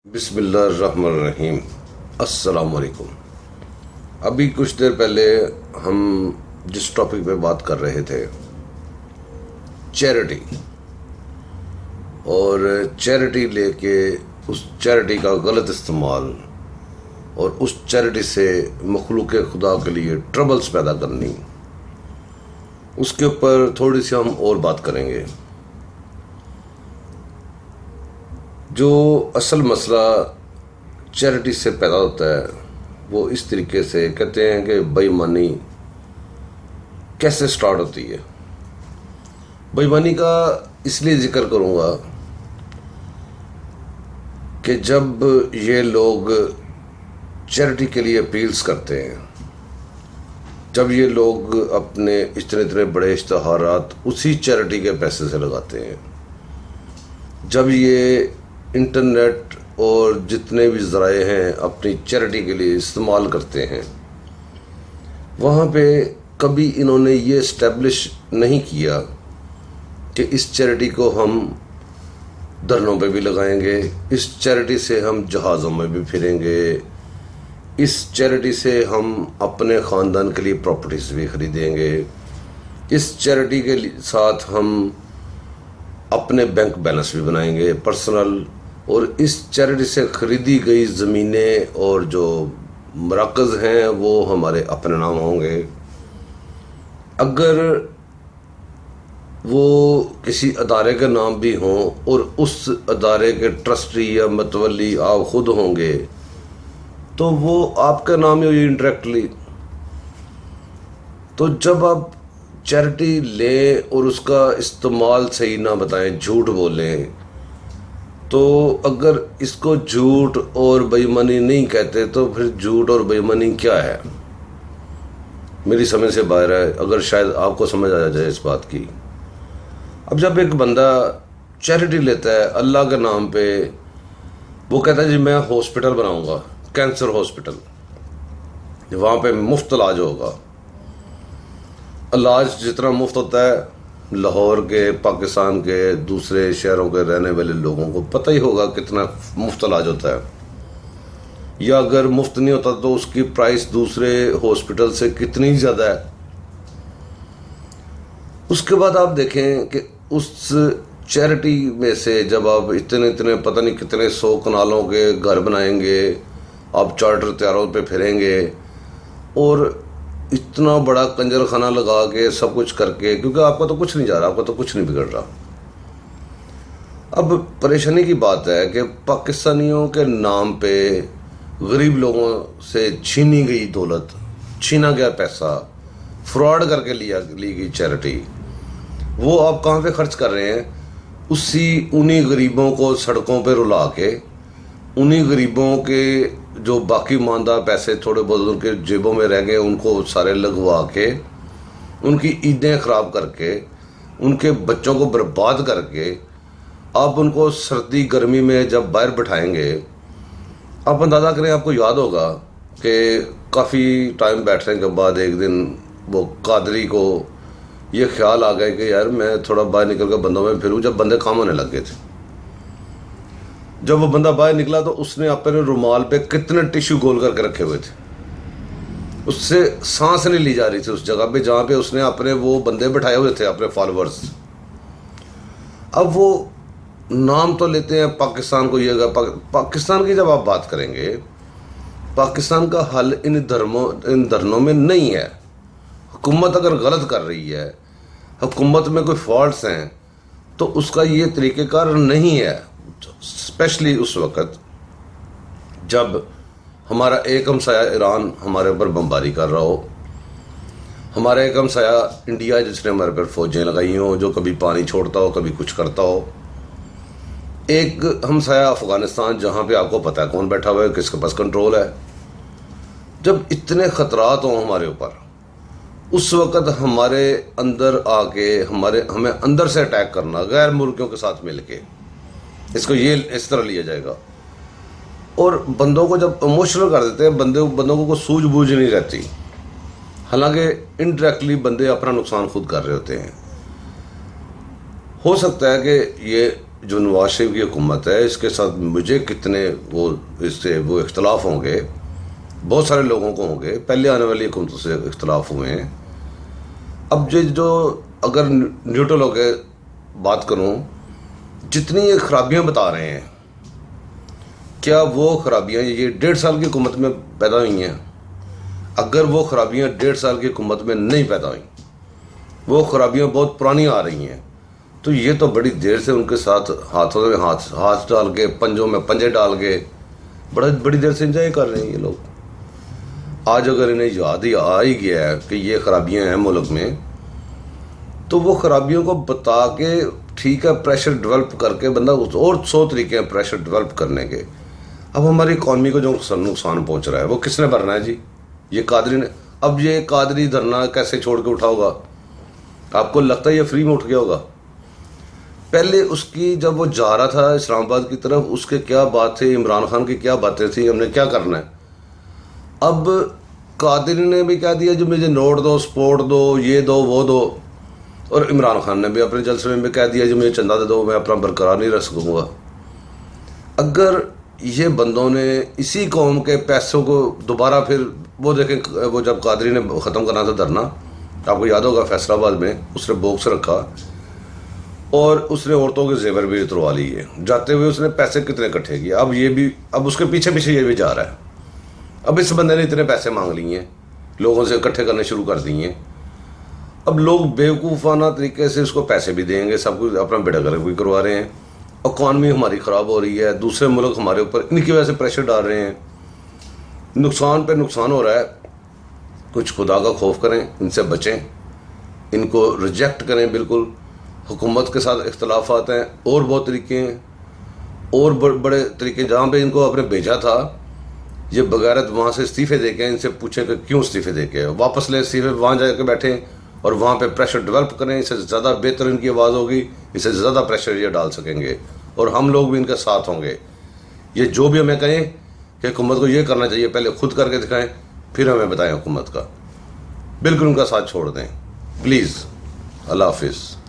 बिस्मिल्लाहिर्रहमानिर्रहीम। अस्सलाम वालेकुम। अभी कुछ देर पहले हम जिस टॉपिक पे बात कर रहे थे, चैरिटी, और चैरिटी लेके उस चैरिटी का गलत इस्तेमाल और उस चैरिटी से मखलूक खुदा के लिए ट्रबल्स पैदा करनी, उसके ऊपर थोड़ी सी हम और बात करेंगे। जो असल मसला चैरिटी से पैदा होता है वो इस तरीके से कहते हैं कि बेईमानी कैसे स्टार्ट होती है। बेईमानी का इसलिए जिक्र करूँगा कि जब ये लोग चैरिटी के लिए अपील्स करते हैं, जब ये लोग अपने इतने इतने बड़े इश्तहारात उसी चैरिटी के पैसे से लगाते हैं, जब ये इंटरनेट और जितने भी ज़राए हैं अपनी चैरिटी के लिए इस्तेमाल करते हैं, वहाँ पे कभी इन्होंने ये इस्टेब्लिश नहीं किया कि इस चैरिटी को हम धरनों पे भी लगाएंगे, इस चैरिटी से हम जहाज़ों में भी फिरेंगे, इस चैरिटी से हम अपने ख़ानदान के लिए प्रॉपर्टीज़ भी ख़रीदेंगे, इस चैरिटी के साथ हम अपने बैंक बैलेंस भी बनाएंगे पर्सनल, और इस चैरिटी से ख़रीदी गई ज़मीनें और जो मराकज़ हैं वो हमारे अपने नाम होंगे। अगर वो किसी अदारे के नाम भी हों और उस अदारे के ट्रस्टी या मतवली आप ख़ुद होंगे तो वो आपका नाम ही हुई इंडायरेक्टली। तो जब आप चैरिटी लें और उसका इस्तेमाल सही ना बताएं, झूठ बोलें, तो अगर इसको झूठ और बेईमानी नहीं कहते तो फिर झूठ और बेईमानी क्या है? मेरी समझ से बाहर है, अगर शायद आपको समझ आ जाए इस बात की। अब जब एक बंदा चैरिटी लेता है अल्लाह के नाम पे, वो कहता है जी मैं हॉस्पिटल बनाऊंगा, कैंसर हॉस्पिटल, वहाँ पे मुफ्त इलाज होगा। इलाज जितना मुफ्त होता है लाहौर के, पाकिस्तान के, दूसरे शहरों के रहने वाले लोगों को पता ही होगा कितना मुफ्त इलाज होता है, या अगर मुफ्त नहीं होता तो उसकी प्राइस दूसरे हॉस्पिटल से कितनी ज़्यादा है। उसके बाद आप देखें कि उस चैरिटी में से जब आप इतने इतने पता नहीं कितने 100 कनालों के घर बनाएंगे, आप चार्टर तैयारों पे फिरेंगे और इतना बड़ा कंजर खाना लगा के सब कुछ करके, क्योंकि आपका तो कुछ नहीं जा रहा, आपका तो कुछ नहीं बिगड़ रहा। अब परेशानी की बात है कि पाकिस्तानियों के नाम पे गरीब लोगों से छीनी गई दौलत, छीना गया पैसा, फ्रॉड करके ली गई चैरिटी, वो आप कहाँ पे खर्च कर रहे हैं? उन्हीं गरीबों को सड़कों पे रुला के, उन्हीं गरीबों के जो बाकी मानदा पैसे थोड़े बहुत उनके जेबों में रह गए उनको सारे लगवा के, उनकी ईदें ख़राब करके, उनके बच्चों को बर्बाद करके, आप उनको सर्दी गर्मी में जब बाहर बिठाएंगे, आप अंदाज़ा करें, आपको याद होगा कि काफ़ी टाइम बैठने के बाद एक दिन वो कादरी को ये ख्याल आ गया कि यार मैं थोड़ा बाहर निकल कर बंदों में फिरूँ, जब बंदे काम होने लग गए थे। जब वो बंदा बाहर निकला तो उसने अपने रुमाल पे कितने टिश्यू गोल करके रखे हुए थे, उससे सांस नहीं ली जा रही थी उस जगह पे जहाँ पे उसने अपने वो बंदे बिठाए हुए थे, अपने फॉलोअर्स। अब वो नाम तो लेते हैं पाकिस्तान को, ये पाकिस्तान की जब आप बात करेंगे, पाकिस्तान का हल इन धर्मों में नहीं है। हुकूमत अगर गलत कर रही है, हुकूमत में कोई फॉल्ट्स हैं, तो उसका ये तरीक़ेकार नहीं है। स्पेशली उस वक़्त जब हमारा एक हमसाया ईरान हमारे ऊपर बमबारी कर रहा हो, हमारा एक हमसाया इंडिया जिसने हमारे पर फ़ौजें लगाई हों, जो कभी पानी छोड़ता हो कभी कुछ करता हो, एक हमसाया अफ़गानिस्तान जहाँ पे आपको पता है कौन बैठा हुआ है, किसके पास कंट्रोल है। जब इतने ख़तरात हों हमारे ऊपर, उस वक़्त हमारे अंदर आके हमें अंदर से अटैक करना, गैर मुल्कियों के साथ मिल के, इसको ये इस तरह लिया जाएगा। और बंदों को जब इमोशनल कर देते हैं, बंदों को कोई सूझबूझ नहीं रहती, हालांकि इनडायरेक्टली बंदे अपना नुकसान खुद कर रहे होते हैं। हो सकता है कि ये जो नवाज शरीफ की हुकूमत है इसके साथ मुझे कितने इससे वो इख्तलाफ होंगे, बहुत सारे लोगों को होंगे, पहले आने वाली हुकूमतों से इख्तलाफ हुए हैं। अब जो अगर न्यूट्रल होकर बात करूं, जितनी ये खराबियां बता रहे हैं, क्या वो खराबियां ये 1.5 साल की हुकूमत में पैदा हुई हैं? अगर वो खराबियां 1.5 साल की हुकूमत में नहीं पैदा हुई, वो खराबियां बहुत पुरानी आ रही हैं, तो ये तो बड़ी देर से उनके साथ हाथों में हाथ डाल के, पंजों में पंजे डाल के बड़ी देर से एंजॉय कर रहे हैं ये लोग। आज अगर इन्हें याद ही आ ही गया है कि ये खराबियां हैं मुल्क में, तो वो खराबियों को बता के, ठीक है, प्रेशर डेवलप करके बंदा और 100 तरीके हैं प्रेशर डेवलप करने के। अब हमारी इकॉनमी को जो नुकसान पहुंच रहा है वो किसने भरना है जी? ये कादरी ने। अब ये कादरी धरना कैसे छोड़ के उठा होगा? आपको लगता है ये फ्री में उठ गया होगा? पहले उसकी जब वो जा रहा था इस्लामाबाद की तरफ, उसके क्या बात थी, इमरान खान की क्या बातें थी, हमने क्या करना है। अब कादरी ने भी क्या दिया, जो मुझे नोट दो, सपोर्ट दो, ये दो, वो दो। और इमरान खान ने भी अपने जलसे में भी कह दिया, जो मुझे चंदा दे दो, मैं अपना बरकरार नहीं रख सकूँगा। अगर ये बंदों ने इसी कौम के पैसों को दोबारा फिर वो देखें, वो जब कादरी ने ख़त्म करना था धरना, आपको याद होगा फैसलाबाद में उसने बॉक्स रखा और उसने औरतों के जेवर भी उतरवा लिए। जाते हुए उसने पैसे कितने इकट्ठे किए। अब ये भी, अब उसके पीछे पीछे ये भी जा रहा है। अब इस बंदे ने इतने पैसे मांग लिए हैं, लोगों से इकट्ठे करने शुरू कर दिए हैं। अब लोग बेवकूफ़ाना तरीके से उसको पैसे भी देंगे, सब कुछ अपना बेड़ागर्क भी करवा रहे हैं। इकॉनमी हमारी ख़राब हो रही है, दूसरे मुल्क हमारे ऊपर इनकी वजह से प्रेशर डाल रहे हैं, नुकसान पे नुकसान हो रहा है। कुछ खुदा का खौफ करें, इनसे बचें, इनको रिजेक्ट करें बिल्कुल। हुकूमत के साथ इख्तलाफात हैं, और बहुत तरीके हैं, और बड़े तरीके। जहाँ पे इनको आपने भेजा था, ये बगैरत वहाँ से इस्तीफ़े दे के, इनसे पूछें कि क्यों इस्तीफ़े दे के वापस ले इस्तीफ़े, वहाँ जाकर बैठें और वहाँ पे प्रेशर डेवलप करें। इससे ज़्यादा बेहतर इनकी आवाज़ होगी, इससे ज़्यादा प्रेशर ये डाल सकेंगे और हम लोग भी इनके साथ होंगे। ये जो भी हमें कहें कि हुकूमत को ये करना चाहिए, पहले खुद करके दिखाएं, फिर हमें बताएं हुकूमत का। बिल्कुल उनका साथ छोड़ दें प्लीज़। अल्लाह हाफिज़।